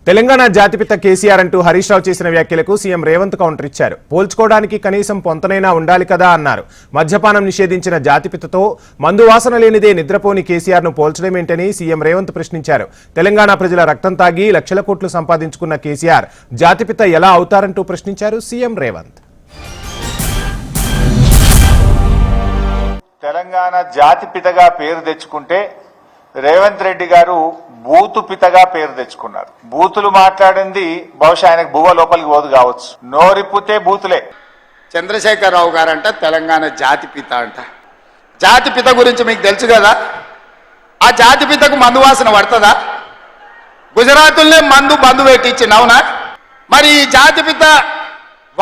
తెలంగాణ జాతిపిత కేసీఆర్ అంటూ హరీష్ రావు చేసిన వ్యాఖ్యలకు సీఎం రేవంత్ కౌంటర్ ఇచ్చారు. పోల్చుకోవడానికి కనీసం పొంతనైనా ఉండాలి కదా అన్నారు. మద్యపానం నిషేధించిన జాతిపితతో మందు వాసన లేనిదే నిద్రపోని కేసీఆర్ ను పోల్చడమేంటని సీఎం రేవంత్ ప్రశ్నించారు. తెలంగాణ ప్రజల రక్తం తాగి లక్షల కోట్లు సంపాదించుకున్న కేసీఆర్ జాతిపిత ఎలా అవుతారంటూ ప్రశ్నించారు సీఎం రేవంత్. తెలంగాణ జాతిపితగా పేరు తెచ్చుకుంటే రేవంత్ రెడ్డి గారు బూతు పితగా పేరు తెచ్చుకున్నారు. బూతులు మాట్లాడింది బహుశా ఆయనకు బువ్వ లోపలికి పోదు కావచ్చు. నోరిప్పుతే బూతులే. చంద్రశేఖరరావు గారంట తెలంగాణ జాతిపిత అంట. జాతిపిత గురించి మీకు తెలుసు కదా. ఆ జాతిపితకు మందు వాసన పడుతుందా? గుజరాతుల్నే మందు పెట్టించింది, అవునా? మరి ఈ జాతిపిత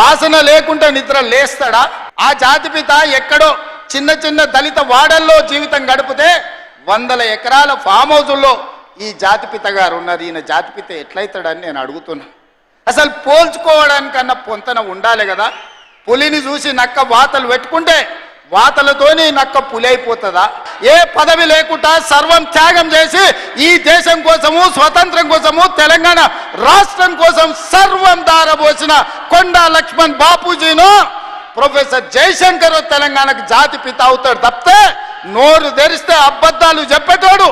వాసన లేకుండా నిద్ర లేస్తాడా? ఆ జాతిపిత ఎక్కడో చిన్న చిన్న దళిత వాడల్లో జీవితం గడిపితే 100 ఎకరాల ఫామ్ హౌజుల్లో ఈ జాతిపిత గారు ఉన్నారు. ఈయన జాతిపిత ఎట్లయితాడని నేను అడుగుతున్నా. అసలు పోల్చుకోవడానికన్నా పొంతన ఉండాలి కదా. పులిని చూసి నక్క వాతలు పెట్టుకుంటే వాతలతోని నక్క పులి అయిపోతుందా? ఏ పదవి లేకుండా సర్వం త్యాగం చేసి ఈ దేశం కోసము, స్వతంత్రం కోసము, తెలంగాణ రాష్ట్రం కోసం సర్వం దారబోసిన కొండా లక్ష్మణ్ బాపూజీను ప్రొఫెసర్ జయశంకర్ తెలంగాణకు జాతిపిత అవుతాడు తప్పితే నోరు తెరిస్తే అబద్ధాలు చెప్పేటోడు,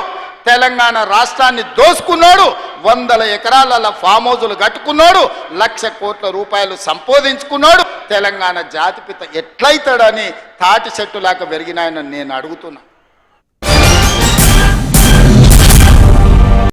తెలంగాణ రాష్ట్రాన్ని దోసుకున్నాడు, 100 ఎకరాల ఫామ్ హౌజులు కట్టుకున్నాడు, 1,00,000 కోట్ల రూపాయలు సంపాదించుకున్నాడు. తెలంగాణ జాతిపిత ఎట్లయితాడని తాటి చెట్టులాగా పెరిగినాయని నేను అడుగుతున్నా.